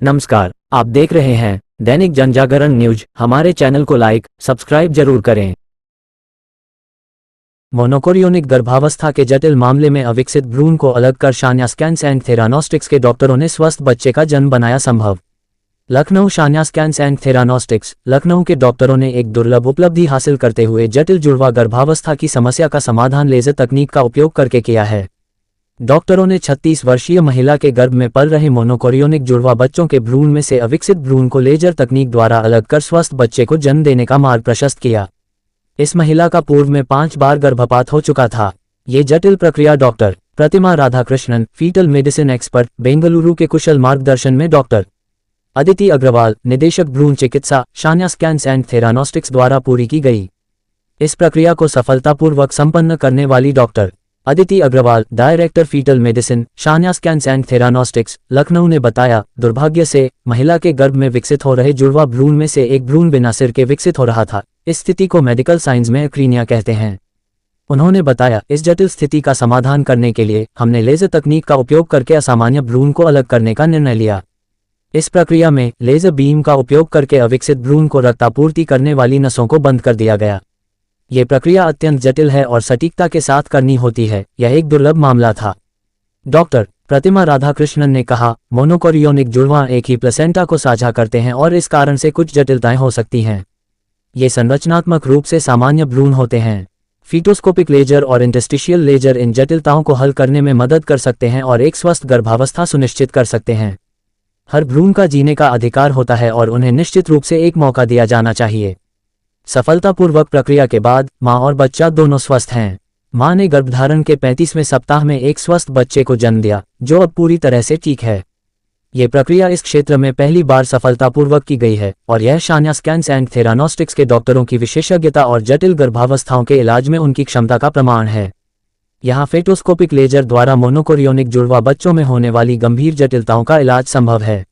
नमस्कार, आप देख रहे हैं दैनिक जनजागरण न्यूज। हमारे चैनल को लाइक, सब्सक्राइब जरूर करें। मोनोकोरियोनिक गर्भावस्था के जटिल मामले में अविकसित भ्रूण को अलग कर शान्या स्कैन्स एंड थेरानोस्टिक्स के डॉक्टरों ने स्वस्थ बच्चे का जन्म बनाया संभव। Lucknow शान्या scans and theranostics Lucknow के डॉक्टरों ने एक दुर्लभ उपलब्धि हासिल करते हुए जटिल जुड़वा गर्भावस्था की समस्या का समाधान लेजर तकनीक का उपयोग करके किया है। डॉक्टरों ने 36 वर्षीय महिला के गर्भ में पल रहे मोनोकोरियोनिक जुड़वा बच्चों के भ्रूण में से अविकसित भ्रूण को लेजर तकनीक द्वारा अलग कर स्वस्थ बच्चे को जन्म देने का मार्ग प्रशस्त किया। इस महिला का पूर्व में 5 बार गर्भपात हो चुका था। ये जटिल प्रक्रिया doctor Pratima Radhakrishnan, fetal medicine expert, Bengaluru के कुशल मार्गदर्शन में डॉक्टर अदिति अग्रवाल, निदेशक भ्रूण चिकित्सा, शान्या स्कैन्स एंड थेरानोस्टिक्स द्वारा पूरी की गई। इस प्रक्रिया को सफलतापूर्वक संपन्न करने वाली doctor Aditi Agarwal, director fetal medicine, Shanya scans and theranostics, Lucknow ने बताया, दुर्भाग्य से महिला के गर्भ में विकसित हो रहे जुड़वा भ्रूण में से एक भ्रूण बिना सिर के विकसित हो रहा था। इस स्थिति को मेडिकल साइंस में एक्रीनिया कहते हैं। उन्होंने बताया, इस जटिल स्थिति का समाधान करने के लिए हमने लेजर तकनीक का उपयोग करके असामान्य भ्रूण को अलग करने का निर्णय लिया। इस प्रक्रिया में लेजर बीम का उपयोग करके अविकसित भ्रूण को रक्तापूर्ति करने वाली नसों को बंद कर दिया गया। ये प्रक्रिया अत्यंत जटिल है और सटीकता के साथ करनी होती है। यह एक दुर्लभ मामला था। डॉक्टर प्रतिमा राधाकृष्णन ने कहा, मोनोकोरियोनिक जुड़वा एक ही प्लेसेंटा को साझा करते हैं और इस कारण से कुछ जटिलताएं हो सकती हैं। ये संरचनात्मक रूप से सामान्य भ्रूण होते हैं। फीटोस्कोपिक लेजर और इंटरस्टिशियल लेजर इन जटिलताओं को हल करने में मदद कर सकते हैं और एक स्वस्थ गर्भावस्था सुनिश्चित कर सकते हैं। हर भ्रूण का जीने का अधिकार होता है और उन्हें निश्चित रूप से एक मौका दिया जाना चाहिए। सफलतापूर्वक प्रक्रिया के बाद मां और बच्चा दोनों स्वस्थ हैं। मां ने गर्भधारण के 35वें सप्ताह में एक स्वस्थ बच्चे को जन्म दिया, जो अब पूरी तरह से ठीक है। ये प्रक्रिया इस क्षेत्र में पहली बार सफलतापूर्वक की गई है और यह शान्या स्कैन्स एंड थेरानोस्टिक्स के डॉक्टरों की विशेषज्ञता और जटिल गर्भावस्थाओं के इलाज में उनकी क्षमता का प्रमाण है। यहाँ फेटोस्कोपिक लेजर द्वारा मोनोकोरियोनिक जुड़वा बच्चों में होने वाली गंभीर जटिलताओं का इलाज संभव है।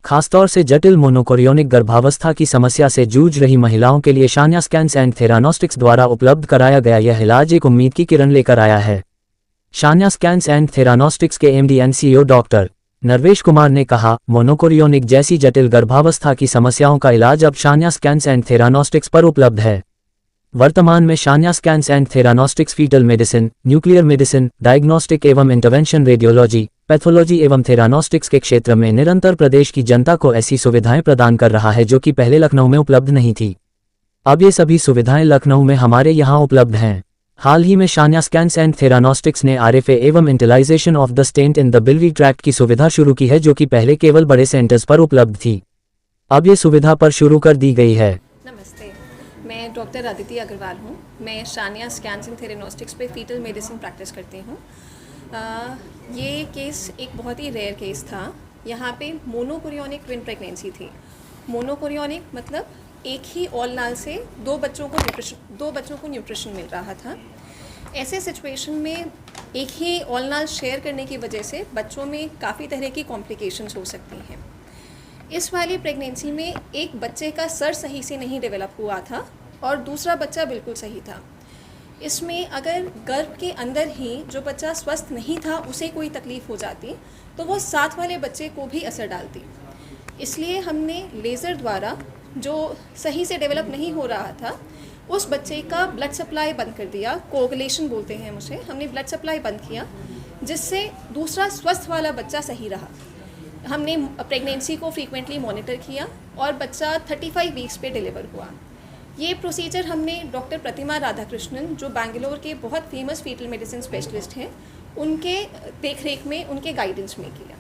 खासतौर से जटिल मोनोकोरियोनिक गर्भावस्था की समस्या से जूझ रही महिलाओं के लिए शान्या स्कैन्स एंड थेरानोस्टिक्स द्वारा उपलब्ध कराया गया यह इलाज एक उम्मीद की किरण लेकर आया है। शान्या स्कैन्स एंड थेरानोस्टिक्स के MD and CEO doctor Narvesh Kumar ने कहा, मोनोकोरियोनिक जैसी जटिल गर्भावस्था की समस्याओं का इलाज अब शान्या स्कैन्स एंड थेरानोस्टिक्स पर उपलब्ध है। वर्तमान में Shanya scans and theranostics fetal medicine, nuclear medicine, diagnostic एवं इंटरवेंशन रेडियोलॉजी, पैथोलॉजी एवं थेरानोस्टिक्स के क्षेत्र में निरंतर प्रदेश की जनता को ऐसी सुविधाएं प्रदान कर रहा है जो कि पहले लखनऊ में उपलब्ध नहीं थी। अब ये सभी सुविधाएं लखनऊ में हमारे यहाँ उपलब्ध हैं। हाल ही में शान्या स्कैन्स एंड थेरानोस्टिक्स ने आरएफए एवं installation of the stent in the biliary tract की सुविधा शुरू की है, जो कि पहले केवल बड़े सेंटर्स पर उपलब्ध थी। अब ये सुविधा पर शुरू कर दी गई है। नमस्ते, मैं डॉक्टर अदिति अग्रवाल हूँ। मैं शान्या स्कैन्स एंड थेरानोस्टिक्स पे फीटल मेडिसिन प्रैक्टिस करती हूँ। ये केस एक बहुत ही रेयर केस था। यहाँ पे मोनोकोरियोनिक ट्विन प्रेगनेंसी थी। मोनोकोरियोनिक मतलब एक ही ऑल नाल से दो बच्चों को न्यूट्रिशन मिल रहा था। ऐसे सिचुएशन में एक ही ऑल नाल शेयर करने की वजह से बच्चों में काफ़ी तरह की कॉम्प्लिकेशंस हो सकती हैं। इस वाली प्रेगनेंसी में एक बच्चे का सर सही से नहीं डेवलप हुआ था और दूसरा बच्चा बिल्कुल सही था। इसमें अगर गर्भ के अंदर ही जो बच्चा स्वस्थ नहीं था उसे कोई तकलीफ़ हो जाती तो वो साथ वाले बच्चे को भी असर डालती। इसलिए हमने लेज़र द्वारा जो सही से डेवलप नहीं हो रहा था उस बच्चे का ब्लड सप्लाई बंद कर दिया। कोगुलेशन बोलते हैं उसे। हमने ब्लड सप्लाई बंद किया जिससे दूसरा स्वस्थ वाला बच्चा सही रहा। हमने प्रेगनेंसी को फ्रीक्वेंटली मॉनिटर किया और बच्चा 35 वीक्स पे डिलीवर हुआ। ये प्रोसीजर हमने डॉक्टर प्रतिमा राधाकृष्णन, जो बेंगलोर के बहुत फेमस फीटल मेडिसिन स्पेशलिस्ट हैं, उनके देखरेख में, उनके गाइडेंस में किया।